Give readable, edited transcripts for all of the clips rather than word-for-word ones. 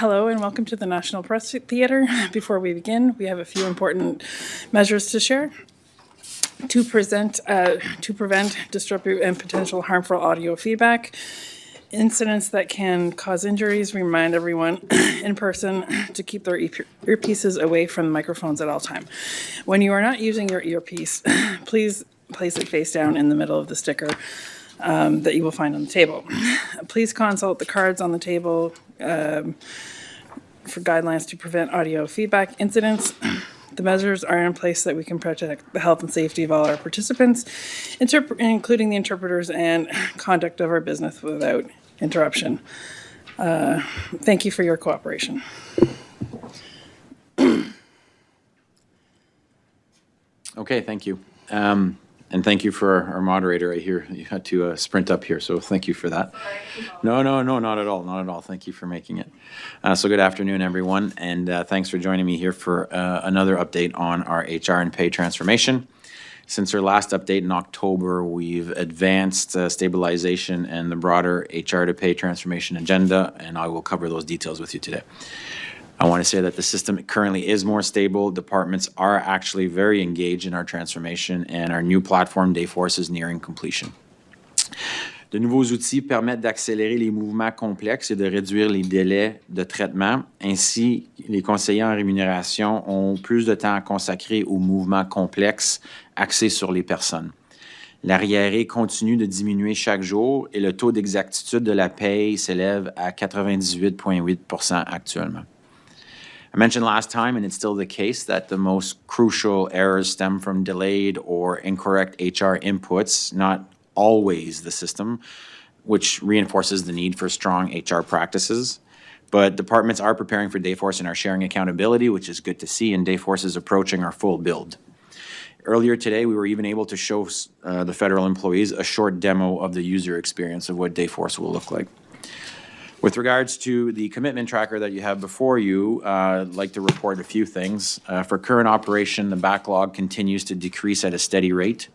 Hello and welcome to the National Press Theatre. Before we begin, we have a few important measures to share. To prevent disruptive and potential harmful audio feedback, incidents that can cause injuries, remind everyone in person to keep their earpieces away from the microphones at all time. When you are not using your earpiece, please place it face down in the middle of the sticker that you will find on the table. Please consult the cards on the table for guidelines to prevent audio feedback incidents. The measures are in place so that we can protect the health and safety of all our participants, including the interpreters and conduct of our business without interruption. Thank you for your cooperation. Okay, thank you. And thank you for our moderator. I hear you had to sprint up here, so thank you for that. No, not at all, not at all. Thank you for making it. So good afternoon, everyone, and thanks for joining me here for another update on our HR and pay transformation. Since our last update in October, we've advanced stabilization and the broader HR to pay transformation agenda, and I will cover those details with you today. I want to say that the system currently is more stable. Departments are actually very engaged in our transformation, and our new platform, Dayforce, is nearing completion. De nouveaux outils permettent d'accélérer les mouvements complexes et de réduire les délais de traitement. Ainsi, les conseillers en rémunération ont plus de temps à consacrer aux mouvements complexes axés sur les personnes. L'arriéré continue de diminuer chaque jour et le taux d'exactitude de la paye s'élève à 98,8% actuellement. I mentioned last time, and it's still the case, that the most crucial errors stem from delayed or incorrect HR inputs, not always the system, which reinforces the need for strong HR practices. But departments are preparing for Dayforce and are sharing accountability, which is good to see, and Dayforce is approaching our full build. Earlier today, we were even able to show the federal employees a short demo of the user experience of what Dayforce will look like. With regards to the commitment tracker that you have before you, I'd like to report a few things. For current operation, the backlog continues to decrease at a steady rate.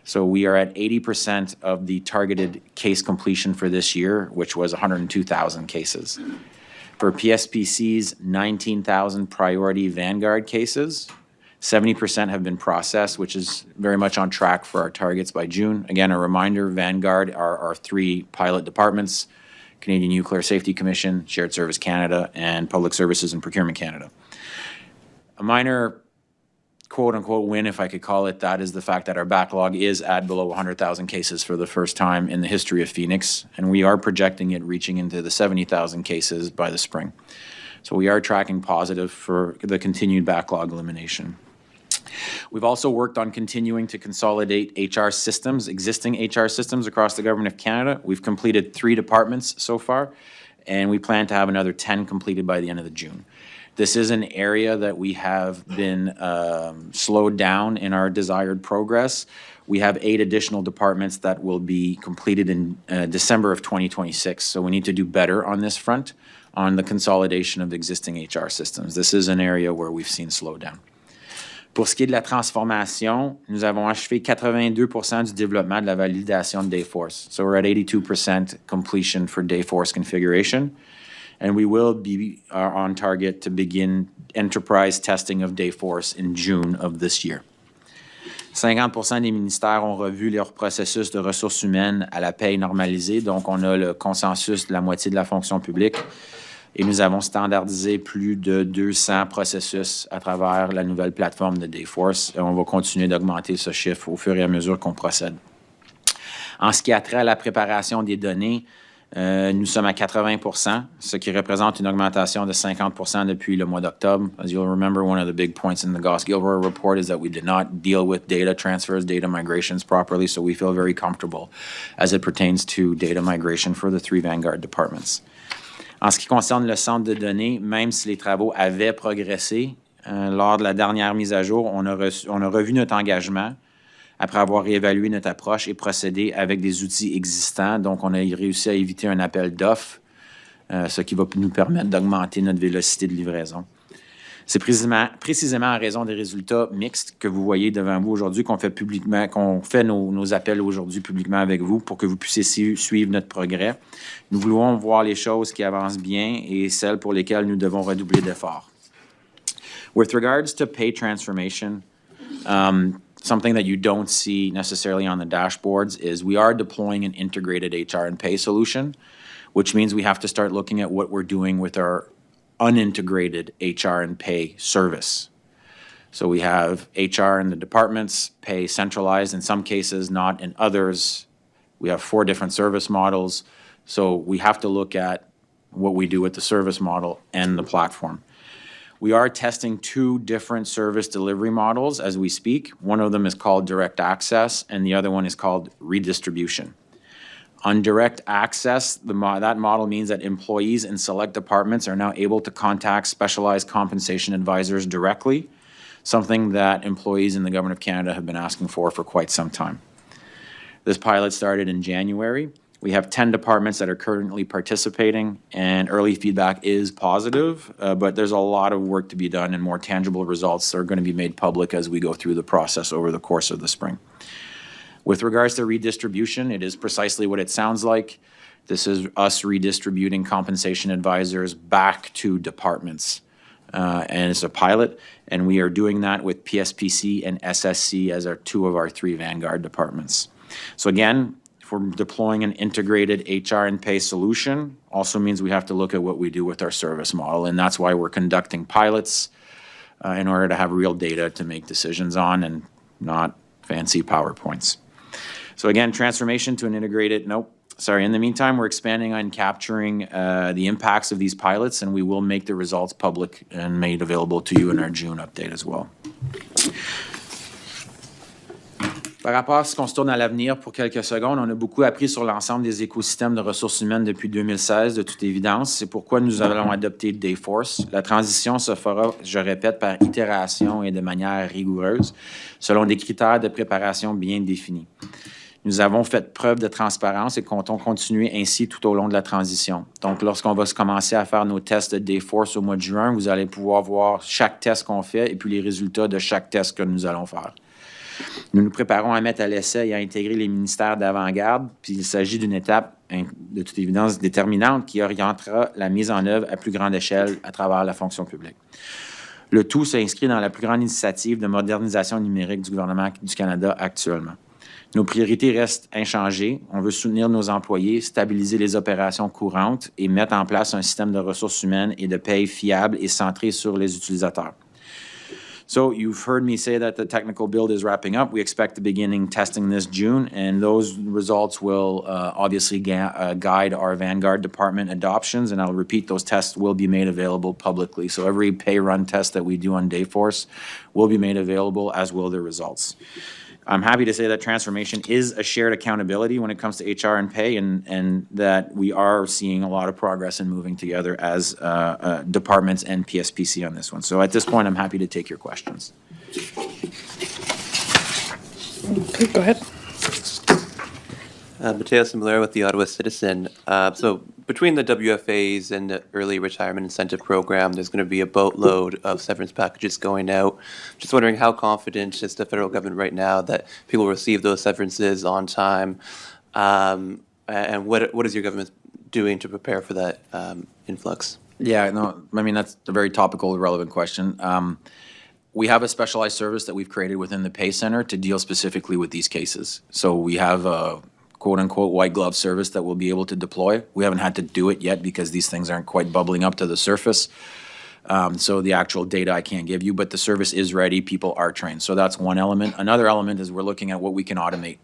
So we are at 80% of the targeted case completion for this year, which was 102,000 cases. For PSPC's 19,000 priority Vanguard cases, 70% have been processed, which is very much on track for our targets by June. Again, a reminder, Vanguard are our three pilot departments: Canadian Nuclear Safety Commission, Shared Service Canada, and Public Services and Procurement Canada. A minor quote-unquote win, if I could call it that, is the fact that our backlog is at below 100,000 cases for the first time in the history of Phoenix, and we are projecting it reaching into the 70,000 cases by the spring. So we are tracking positive for the continued backlog elimination. We've also worked on continuing to consolidate HR systems, existing HR systems across the Government of Canada. We've completed 3 departments so far, and we plan to have another 10 completed by the end of June. This is an area that we have been slowed down in our desired progress. We have 8 additional departments that will be completed in December of 2026, so we need to do better on this front, on the consolidation of existing HR systems. This is an area where we've seen slowdown. Pour ce qui est de la transformation, nous avons achevé 82% du développement de la validation de Dayforce. So we're at 82% completion for Dayforce configuration, and we will be on target to begin enterprise testing of Dayforce in June of this year. 50% des ministères ont revu leur processus de ressources humaines à la paye normalisée, donc on a le consensus de la moitié de la fonction publique. Et nous avons standardisé plus de 200 processus à travers la nouvelle plateforme de Dayforce. Et on va continuer d'augmenter ce chiffre au fur et à mesure qu'on procède. En ce qui a trait à la préparation des données, nous sommes à 80%, ce qui représente une augmentation de 50% depuis le mois d'octobre. As you'll remember, one of the big points in the Goss-Gilroy report is that we did not deal with data transfers, data migrations properly, so we feel very comfortable as it pertains to data migration for the 3 Vanguard departments. En ce qui concerne le centre de données, même si les travaux avaient progressé, lors de la dernière mise à jour, on a revu notre engagement après avoir réévalué notre approche et procédé avec des outils existants. Donc, on a réussi à éviter un appel d'offres, ce qui va nous permettre d'augmenter notre vélocité de livraison. C'est précisément en raison des résultats mixtes que vous voyez devant vous aujourd'hui qu'on fait nos appels aujourd'hui publiquement avec vous pour que vous puissiez suivre notre progrès. Nous voulons voir les choses qui avancent bien et celles pour lesquelles nous devons redoubler d'efforts. With regards to pay transformation, something that you don't see necessarily on the dashboards is we are deploying an integrated HR and pay solution, which means we have to start looking at what we're doing with our unintegrated HR and pay service. So we have HR in the departments, pay centralized in some cases, not in others. We have 4 different service models. So we have to look at what we do with the service model and the platform. We are testing 2 different service delivery models as we speak. One of them is called direct access, and the other one is called redistribution. On direct access, that model means that employees in select departments are now able to contact specialized compensation advisors directly, something that employees in the Government of Canada have been asking for quite some time. This pilot started in January. We have 10 departments that are currently participating, and early feedback is positive, but there's a lot of work to be done, and more tangible results are going to be made public as we go through the process over the course of the spring. With regards to redistribution, it is precisely what it sounds like. This is us redistributing compensation advisors back to departments. And it's a pilot, and we are doing that with PSPC and SSC as 2 of our 3 Vanguard departments. So again, if we're deploying an integrated HR and pay solution, also means we have to look at what we do with our service model, and that's why we're conducting pilots in order to have real data to make decisions on and not fancy PowerPoints. So again, transformation to an integrated, in the meantime, we're expanding on capturing the impacts of these pilots, and we will make the results public and made available to you in our June update as well. Par rapport à ce qu'on se tourne à l'avenir pour quelques secondes, on a beaucoup appris sur l'ensemble des écosystèmes de ressources humaines depuis 2016, de toute évidence. C'est pourquoi nous allons adopter Dayforce. La transition se fera, je répète, par itération et de manière rigoureuse, selon des critères de préparation bien définis. Nous avons fait preuve de transparence et comptons continuer ainsi tout au long de la transition. Donc, lorsqu'on va commencer à faire nos tests de Dayforce au mois de juin, vous allez pouvoir voir chaque test qu'on fait et puis les résultats de chaque test que nous allons faire. Nous nous préparons à mettre à l'essai et à intégrer les ministères d'avant-garde, puis il s'agit d'une étape, de toute évidence, déterminante qui orientera la mise en œuvre à plus grande échelle à travers la fonction publique. Le tout s'inscrit dans la plus grande initiative de modernisation numérique du gouvernement du Canada actuellement. Nos priorités restent inchangées. On veut soutenir nos employés, stabiliser les opérations courantes et mettre en place un système de ressources humaines et de paye fiable et centré sur les utilisateurs. So you've heard me say that the technical build is wrapping up. We expect to begin testing this June, and those results will obviously guide our Vanguard department adoptions, and I'll repeat, those tests will be made available publicly. So every pay run test that we do on Dayforce will be made available, as will the results. I'm happy to say that transformation is a shared accountability when it comes to HR and pay, and that we are seeing a lot of progress in moving together as departments and PSPC on this one. So at this point, I'm happy to take your questions. Okay, go ahead. Mateo Similera with the Ottawa Citizen. So between the WFAs and the early retirement incentive program, there's going to be a boatload of severance packages going out. Just wondering, how confident is the federal government right now that people will receive those severances on time? And what is your government doing to prepare for that influx? Yeah, no, I mean, that's a very topical, relevant question. We have a specialized service that we've created within the Pay Center to deal specifically with these cases. So we have a quote-unquote white glove service that we'll be able to deploy. We haven't had to do it yet because these things aren't quite bubbling up to the surface. So the actual data I can't give you, but the service is ready. People are trained. So that's one element. Another element is we're looking at what we can automate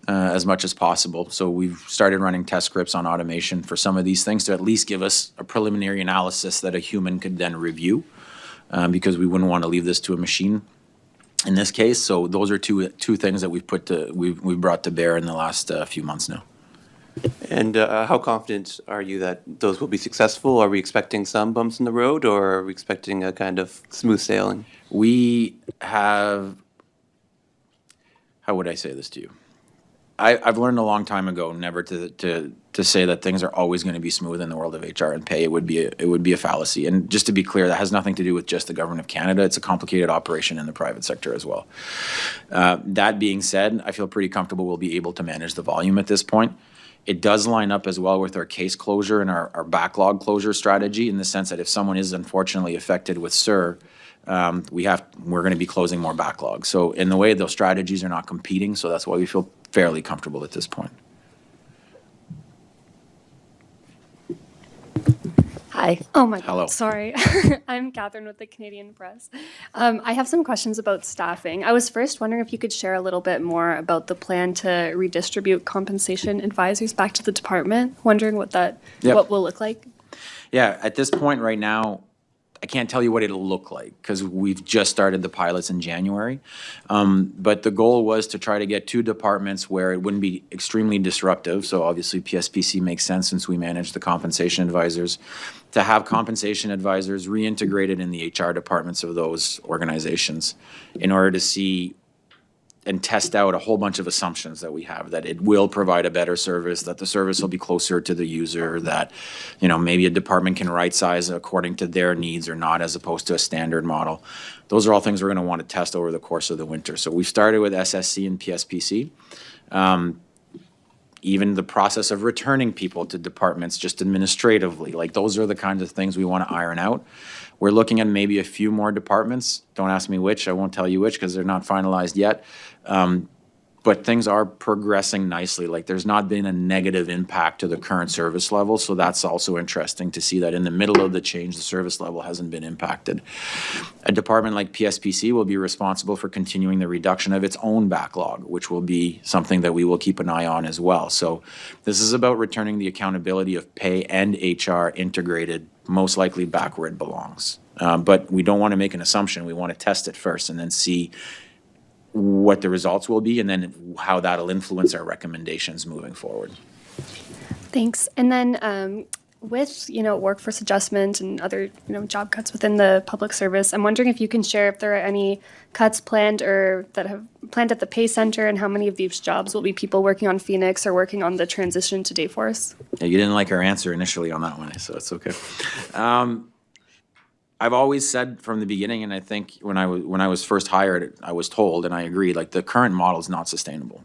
as much as possible. So we've started running test scripts on automation for some of these things to at least give us a preliminary analysis that a human could then review, because we wouldn't want to leave this to a machine in this case. So those are two things that we've brought to bear in the last few months now. And how confident are you that those will be successful? Are we expecting some bumps in the road, or are we expecting a kind of smooth sailing? We have, how would I say this to you? I've learned a long time ago never to say that things are always going to be smooth in the world of HR and pay. It would be a fallacy. And just to be clear, that has nothing to do with just the government of Canada. It's a complicated operation in the private sector as well. That being said, I feel pretty comfortable we'll be able to manage the volume at this point. It does line up as well with our case closure and our backlog closure strategy, in the sense that if someone is unfortunately affected with SIR, we're going to be closing more backlog. So in the way, those strategies are not competing, so that's why we feel fairly comfortable at this point. Hi. Oh my Hello. God. Sorry. I'm Catherine with the Canadian Press. I have some questions about staffing. I was first wondering if you could share a little bit more about the plan to redistribute compensation advisors back to the department. Wondering what what will look like. Yeah, at this point right now, I can't tell you what it'll look like because we've just started the pilots in January. But the goal was to try to get 2 departments where it wouldn't be extremely disruptive. So obviously PSPC makes sense since we manage the compensation advisors, to have compensation advisors reintegrated in the HR departments of those organizations in order to see and test out a whole bunch of assumptions that we have, that it will provide a better service, that the service will be closer to the user, that, maybe a department can right size according to their needs or not, as opposed to a standard model. Those are all things we're going to want to test over the course of the winter. So we started with SSC and PSPC. Even the process of returning people to departments just administratively, like those are the kinds of things we want to iron out. We're looking at maybe a few more departments. Don't ask me which. I won't tell you which because they're not finalized yet. But things are progressing nicely. Like, there's not been a negative impact to the current service level. So that's also interesting to see that in the middle of the change, the service level hasn't been impacted. A department like PSPC will be responsible for continuing the reduction of its own backlog, which will be something that we will keep an eye on as well. So this is about returning the accountability of pay and HR integrated, most likely back where it belongs. But we don't want to make an assumption. We want to test it first and then see what the results will be, and then how that'll influence our recommendations moving forward. Thanks. And then with, workforce adjustment and other, job cuts within the public service, I'm wondering if you can share if there are any cuts planned or that have planned at the Pay Center, and how many of these jobs will be people working on Phoenix or working on the transition to Dayforce? Yeah, you didn't like our answer initially on that one, so it's okay. I've always said from the beginning, and I think when I was first hired, I was told, and I agreed, like, the current model is not sustainable.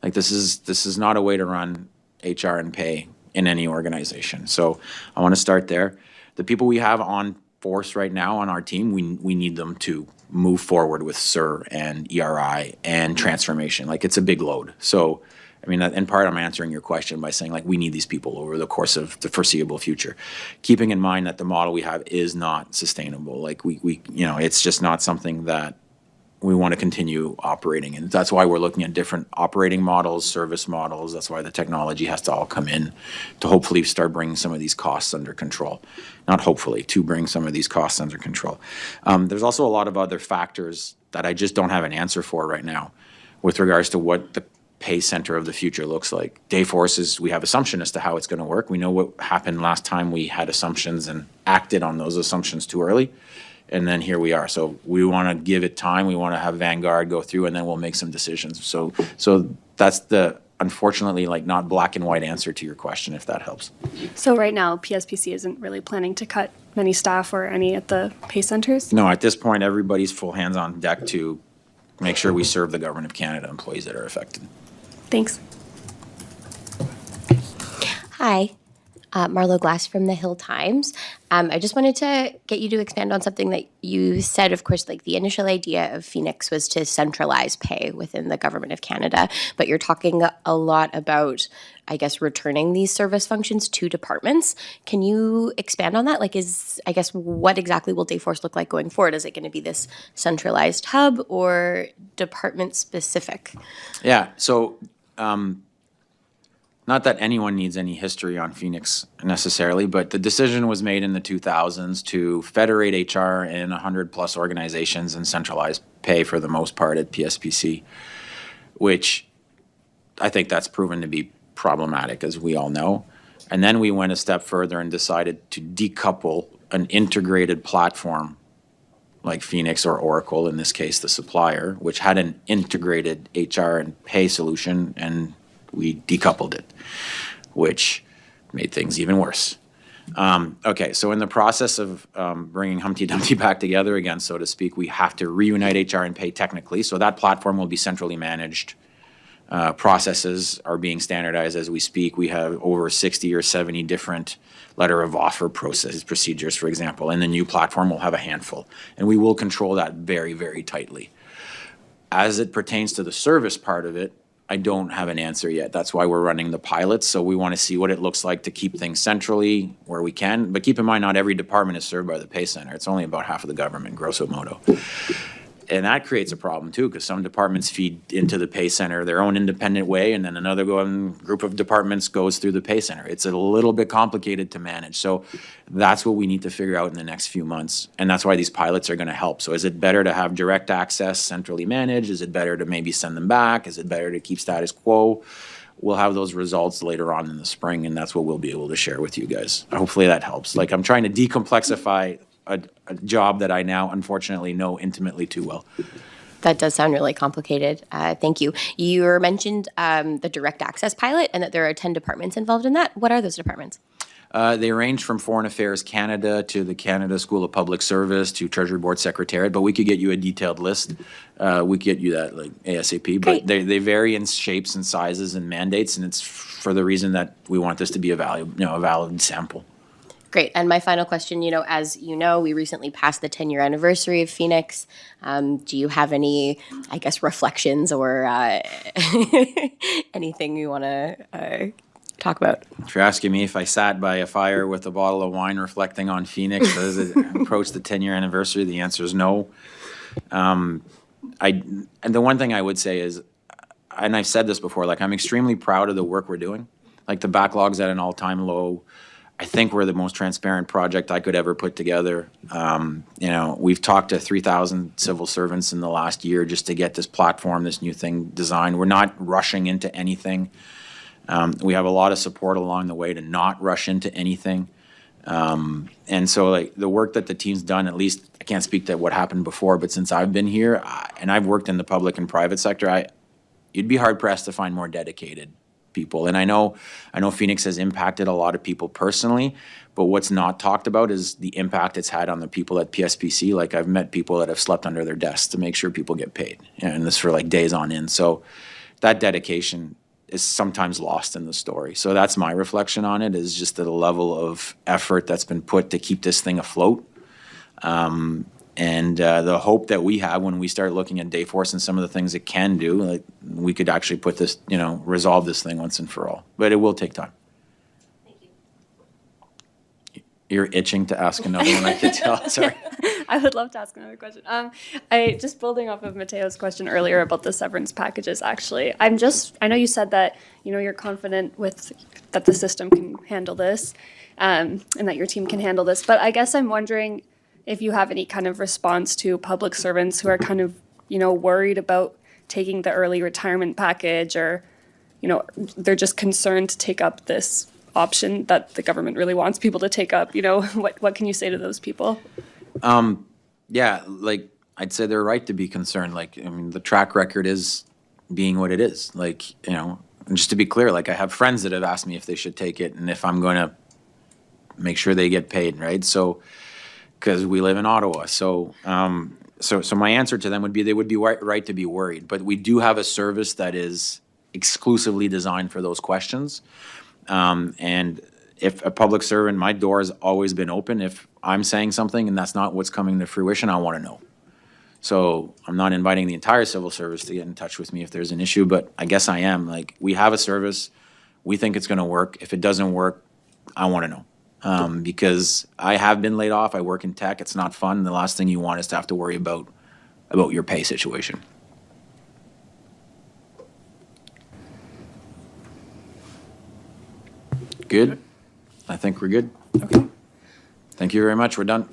Like, this is not a way to run HR and pay in any organization. So I want to start there. The people we have on force right now on our team, we need them to move forward with SIR and ERI and transformation. Like, it's a big load. So I mean, in part, I'm answering your question by saying, like, we need these people over the course of the foreseeable future, keeping in mind that the model we have is not sustainable. Like, we it's just not something that we want to continue operating in. That's why we're looking at different operating models, service models. That's why the technology has to all come in to hopefully start bringing some of these costs under control. Not hopefully, to bring some of these costs under control. There's also a lot of other factors that I just don't have an answer for right now with regards to what the Pay Center of the future looks like. Dayforce we have assumption as to how it's going to work. We know what happened last time we had assumptions and acted on those assumptions too early. And then here we are. So we want to give it time. We want to have Vanguard go through, and then we'll make some decisions. So that's the, unfortunately, like, not black and white answer to your question, if that helps. So right now, PSPC isn't really planning to cut many staff or any at the Pay Centers? No, at this point, everybody's full hands on deck to make sure we serve the Government of Canada employees that are affected. Thanks. Hi, Marlo Glass from the Hill Times. I just wanted to get you to expand on something that you said. Of course, like, the initial idea of Phoenix was to centralize pay within the Government of Canada, but you're talking a lot about, I guess, returning these service functions to departments. Can you expand on that? Like, what exactly will Dayforce look like going forward? Is it going to be this centralized hub or department specific? Yeah, so not that anyone needs any history on Phoenix necessarily, but the decision was made in the 2000s to federate HR in 100+ organizations and centralize pay for the most part at PSPC, which I think that's proven to be problematic, as we all know. And then we went a step further and decided to decouple an integrated platform like Phoenix or Oracle, in this case, the supplier, which had an integrated HR and pay solution, and we decoupled it, which made things even worse. Okay, so in the process of bringing Humpty Dumpty back together again, so to speak, we have to reunite HR and pay technically. So that platform will be centrally managed. Processes are being standardized as we speak. We have over 60 or 70 different letter of offer procedures, for example, and the new platform will have a handful. And we will control that very, very tightly. As it pertains to the service part of it, I don't have an answer yet. That's why we're running the pilots. So we want to see what it looks like to keep things centrally where we can. But keep in mind, not every department is served by the pay center. It's only about half of the government, grosso modo. And that creates a problem too, because some departments feed into the pay center their own independent way, and then another group of departments goes through the pay center. It's a little bit complicated to manage. So that's what we need to figure out in the next few months. And that's why these pilots are going to help. So is it better to have direct access centrally managed? Is it better to maybe send them back? Is it better to keep status quo? We'll have those results later on in the spring, and that's what we'll be able to share with you guys. Hopefully that helps. Like, I'm trying to decomplexify a job that I now unfortunately know intimately too well. That does sound really complicated. Thank you. You mentioned the direct access pilot and that there are 10 departments involved in that. What are those departments? They range from Foreign Affairs Canada to the Canada School of Public Service to Treasury Board Secretariat, but we could get you a detailed list. We could get you that like ASAP, but they vary in shapes and sizes and mandates, and it's for the reason that we want this to be a valid sample. Great. And my final question, as you know, we recently passed the 10-year anniversary of Phoenix. Do you have any, I guess, reflections or anything you want to talk about? If you're asking me if I sat by a fire with a bottle of wine reflecting on Phoenix as it approached the 10-year anniversary, the answer is no. And the one thing I would say is, and I've said this before, like, I'm extremely proud of the work we're doing. Like, the backlog's at an all-time low. I think we're the most transparent project I could ever put together. We've talked to 3,000 civil servants in the last year just to get this platform, this new thing designed. We're not rushing into anything. We have a lot of support along the way to not rush into anything. And so, like, the work that the team's done, at least I can't speak to what happened before, but since I've been here, and I've worked in the public and private sector, you'd be hard pressed to find more dedicated people. And I know Phoenix has impacted a lot of people personally, but what's not talked about is the impact it's had on the people at PSPC. Like, I've met people that have slept under their desks to make sure people get paid, and this for like days on end. So that dedication is sometimes lost in the story. So that's my reflection on it, is just the level of effort that's been put to keep this thing afloat. And the hope that we have when we start looking at Dayforce and some of the things it can do, like, we could actually put this, resolve this thing once and for all. But it will take time. Thank you. You're itching to ask another one, I can tell. Sorry. I would love to ask another question. I just building off of Mateo's question earlier about the severance packages. Actually, I know you said that you're confident that the system can handle this, and that your team can handle this. But I guess I'm wondering if you have any kind of response to public servants who are kind of worried about taking the early retirement package, or they're just concerned to take up this option that the government really wants people to take up. What can you say to those people? Yeah, like, I'd say they're right to be concerned. Like, I mean, the track record is being what it is. Like, and just to be clear, like, I have friends that have asked me if they should take it and if I'm going to make sure they get paid, right? So, because we live in Ottawa. So, so my answer to them would be they would be right to be worried. But we do have a service that is exclusively designed for those questions. And if a public servant, my door has always been open. If I'm saying something and that's not what's coming to fruition, I want to know. So I'm not inviting the entire civil service to get in touch with me if there's an issue, but I guess I am. Like, we have a service. We think it's going to work. If it doesn't work, I want to know. Because I have been laid off. I work in tech. It's not fun. The last thing you want is to have to worry about your pay situation. Good? I think we're good. Okay. Thank you very much. We're done.